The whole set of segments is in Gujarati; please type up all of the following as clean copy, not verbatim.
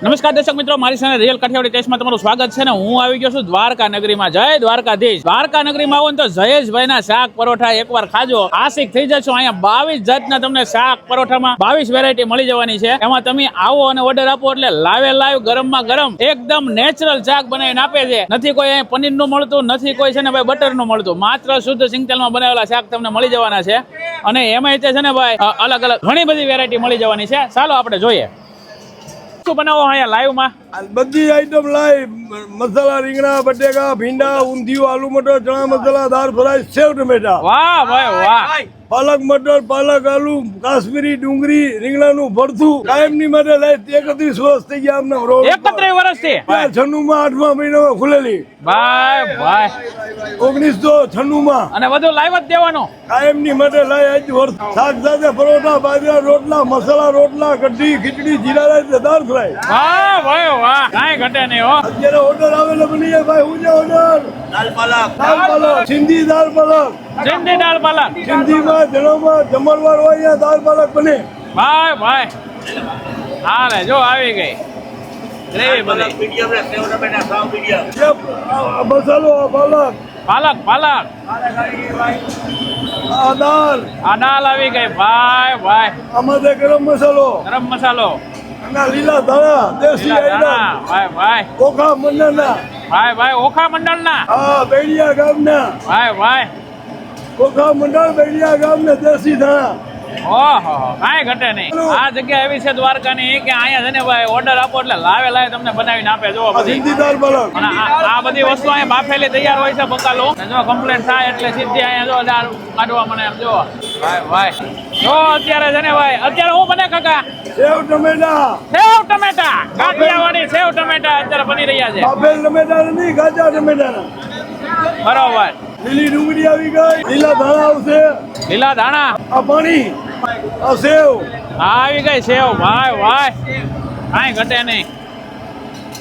નમસ્કાર દર્શક મિત્રો, મારી સાથે રિયલ કાઠિયાવાડી ટેસ્ટમાં તમારું સ્વાગત છે ને હું આવી ગયો છું દ્વારકા નગરીમાં. જય દ્વારકાધીશ. દ્વારકા નગરીમાં આવો ને તો જયેશભાઈના શાક પરોઠા એકવાર ખાજો, આશિક થઈ જશો. અહીંયા 22 જાતના તમને શાક પરોઠામાં 22 વેરાયટી મળી જવાની છે. એમાં તમે આવો અને ઓર્ડર આપો એટલે લાવે લાઈવ ગરમમાં ગરમ એકદમ નેચરલ શાક બનાવીને આપે છે. નથી કોઈ અહીંયા પનીરનું મળતું, નથી કોઈ છે ને ભાઈ બટરનું મળતું, માત્ર શુદ્ધ સિંગતેલમાં બનાવેલા શાક તમને મળી જવાના છે. અને એમાં છે ને ભાઈ અલગ અલગ ઘણી બધી વેરાયટી મળી જવાની છે. ચાલો આપણે જોઈએ બનાવો અહીંયા લાઈવ માં બધી આઈટમ લાઈવ. મસાલા રીંગણા, બટેકા, ભીંડા, ઊંધિયું, આલુ મટર, ચણા મસાલા, દાળ ફ્રાય, સેવ ટમેટા. વાહ ભાઈ વાહ. પાલક મટર, પાલક આલુ, કાશ્મીરી ડુંગળી, રીંગણાનું ભરથું કાયમની માટે લાઈવ. 31 વર્ષ થઈ ગયા અમને. 31 વર્ષથી 96 માં 8મા મહિનામાં ખુલેલી. ભાઈ ભાઈ 1996 માં. અને બધું લાઈવ જ દેવાનું કાયમની માટે લાઈવ. આજ વર્ષ શાક સાથે પરોઠા, બાજરા રોટલા, મસાલા રોટલા, કઢી, ખીચડી, જીરા રાઈસ, દાળ ફ્રાય. વાહ ભાઈ વાહ, કાંઈ ઘટે નહીં હો. અત્યારે ઓર્ડર આવેલો બની જાય ભાઈ. હું છે ઓર્ડર દાળ પાલક, સિંધી દાળ પાલક, સિંધી દાળ પાલક. સિંધીમાં જણોમાં જમણવાર હોય ત્યાં દાળ પાલક બને. ભાઈ ભાઈ હા રે જો આવી ગઈ ગ્રેવી બધી. મસાલો પાલક, પાલક પાલક આ દાળ, આ દાળ આવી ગઈ. ભાઈ ભાઈ આમાં છે ગરમ મસાલો, ગરમ મસાલો, અને લીલા ધાણા, દેશી આઈટમ, ભાઈ ભાઈ ઓખા મંડળના, ભાઈ ભાઈ ઓખા મંડળના, હા બેડિયા ગામના, ભાઈ ભાઈ ઓખા મંડળ બેડિયા ગામના દેશી ધાણા. ઓહો કાંઈ ઘટે નહીં. આ જગ્યા એવી છે દ્વારકાની કે અહીંયા છે ને ભાઈ ઓર્ડર આપો એટલે લાવે લાવે તમને બનાવીને આપે. જો બધી સિંધી દાળ પાલક, અને આ બધી વસ્તુ અહીંયા બાફેલી તૈયાર હોય છે બકાલો. જો કમ્પ્લેટ થાય એટલે સીધી અહીંયા જો દાળ કાઢવા મને એમ જો. ભાઈ ભાઈ જો અત્યારે છે ને ભાઈ અત્યારે હું બને કાકા સેવ ટમેટા, સેવ ટમેટા, કાઠિયાવાડી સેવ ટમેટા અત્યારે બની રહ્યા છે. બાફેલ ટમેટા નથી, કાચા ટમેટા. બરોબર. લીલી ડુંગળી આવી ગઈ, લીલા ધાણા આવશે, લીલા ધાણા, આ પાણી, આ સેવ, આવી ગઈ સેવ. ભાઈ ભાઈ કાંઈ ઘટે નહીં.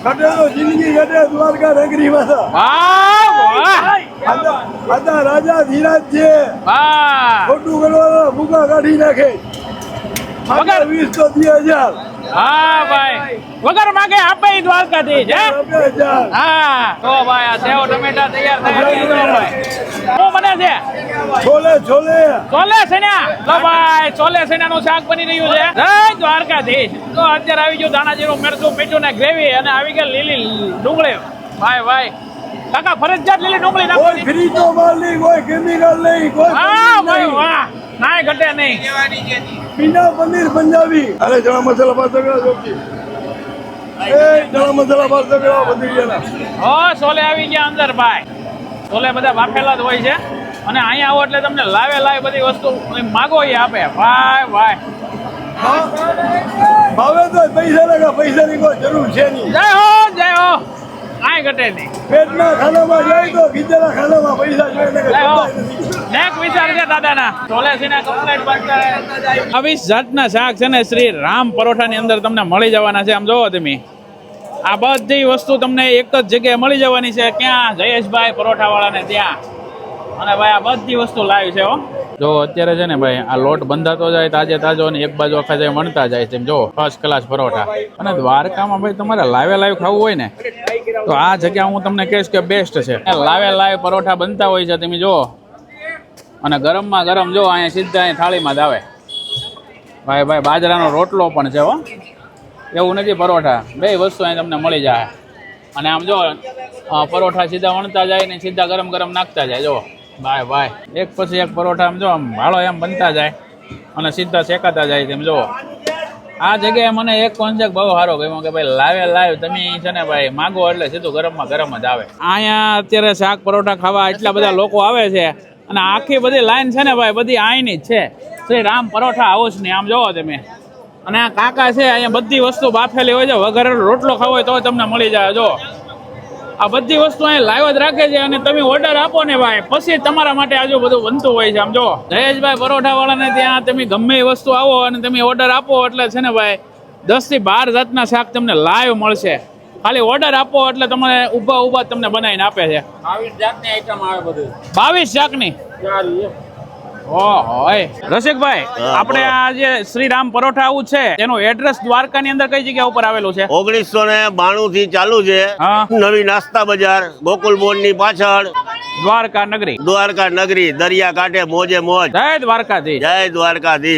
ઘટે તો જિંદગી ઘટે દ્વારકા નગરીમાં. વાહ વાહ આદા રાજા ધીરાજ છે, વાહ. ખોટું કરવાના ભૂકા કાઢી નાખે. વગર 20 તો 2000. હા ભાઈ વગર માગે આપે ઈ દ્વારકાધીશ. હે હા તો ભાઈ આ સેવ ટમેટા તૈયાર થયા છે. જો ભાઈ શું બને છે? છોલે છોલે છોલે સૈના. તો ભાઈ છોલે સૈનાનું શાક બની રહ્યું છે. જય દ્વારકાધીશ. તો અત્યારે આવી ગયું ધાણા જીરું, મરચું, મીઠું ને ગ્રેવી, અને આવી ગઈ લીલી ડુંગળી. ભાઈ ભાઈ કાકા ફરજિયાત લીલી ડુંગળી નાખો. કોઈ ફ્રી તો માલ નહીં, કોઈ કેમિકલ નહીં, કોઈ હા ભાઈ વાહ નાય ઘટે નહીં. પીના પનીર પંજાબી. અરે ચણા મસાલા પાસ તગડા જોકી. એ ચણા મસાલા પાસ તગડા વધી ગયા. હો છોલે આવી ગયા અંદર ભાઈ. છોલે બધા બાફેલા જ હોય છે અને અહીંયા આવો એટલે તમને લાવે લાવે બધી વસ્તુ માગો એ આપે. ભાઈ ભાઈ ભાવે તો પૈસા લગા, પૈસાની કોઈ જરૂર છે નહીં. જય હો જય હો કાંઈ ઘટે નહીં. પેટના ખાનામાં જાય તો ખીચેલા ખાનામાં પૈસા જોઈએ. જય હો નેક વિચાર છે દાદાના. છોલે સીના કમ્પ્લેટ બનતા 22 જાતના શાક છે ને શ્રી રામ પરોઠાની અંદર તમને મળી જવાના છે. આમ જોવો તમે આ બધી વસ્તુ તમને એક જ જગ્યાએ મળી જવાની છે. ક્યાં? જયેશભાઈ પરોઠા વાળાને ત્યાં. અને ભાઈ આ બધી વસ્તુ લાવી છે હો. જો અત્યારે છે ને ભાઈ આ લોટ બંધાતો જાય તાજે તાજો, અને એક બાજુ આખા જાય વણતા જાય તેમ જો ફર્સ્ટ ક્લાસ પરોઠા. અને દ્વારકામાં ભાઈ તમારે લાવે લાઈવ ખાવું હોય ને તો આ જગ્યા હું તમને કહીશ કે બેસ્ટ છે. લાવે લાઈવ પરોઠા બનતા હોય છે તમે જો, અને ગરમમાં ગરમ જો અહીંયા સીધા અહીંયા થાળીમાં જ આવે. ભાઈ ભાઈ બાજરાનો રોટલો પણ છે હો, એવું નથી પરોઠા. બે વસ્તુ અહીં તમને મળી જાય. અને આમ જો પરોઠા સીધા વણતા જાય ને સીધા ગરમ ગરમ નાખતા જાય. જો ભાઈ ભાઈ એક પછી એક પરોઠા આમ જો આમ ભાળો એમ બનતા જાય અને સીધા શેકાતા જાય તેમ જો. આ જગ્યાએ મને એક કોન્સેપ્ટ બહુ સારો ગમ્યો કે ભાઈ લાવે લાઈવ તમે છે ને ભાઈ માગો એટલે સીધું ગરમમાં ગરમ જ આવે. અહીંયા અત્યારે શાક પરોઠા ખાવા એટલા બધા લોકો આવે છે અને આખી બધી લાઈન છે ને ભાઈ બધી આઈની જ છે. શ્રી રામ પરોઠા હાઉસ ની આમ જોવો તમે. અને આ કાકા છે અહીંયા બધી વસ્તુ બાફેલી હોય છે. વઘારેલો રોટલો ખાવો હોય તો તમને મળી જાય. જો આ બધી વસ્તુ અહીં લાઈવ જ રાખે છે અને તમે ઓર્ડર આપો ને ભાઈ પછી તમારા માટે આજુ બધું બનતું હોય છે. આમ જો જયેશભાઈ પરોઠા વાળાને ત્યાં તમે ગમે એ વસ્તુ આવો અને તમે ઓર્ડર આપો એટલે છે ને ભાઈ 10 થી 12 જાતના શાક તમને લાઈવ મળશે. ખાલી ઓર્ડર આપો એટલે તમને ઊભા ઊભા તમને બનાવીને આપે છે. 22 જાતની આઈટમ આવે. બધું 22 જાતની. ઓય રસિકભાઈ, આપણે આ જે શ્રી રામ પરોઠા આવું છે તેનું એડ્રેસ દ્વારકાની અંદર કઈ જગ્યા ઉપર આવેલું છે? 1992 થી ચાલુ છે. હા. નવી નાસ્તા બજાર ગોકુલ બોર્ડ ની પાછળ, દ્વારકા નગરી. દ્વારકા નગરી, દરિયા કાંઠે, મોજે મોજ. જય દ્વારકાધીશ. જય દ્વારકાધીશ.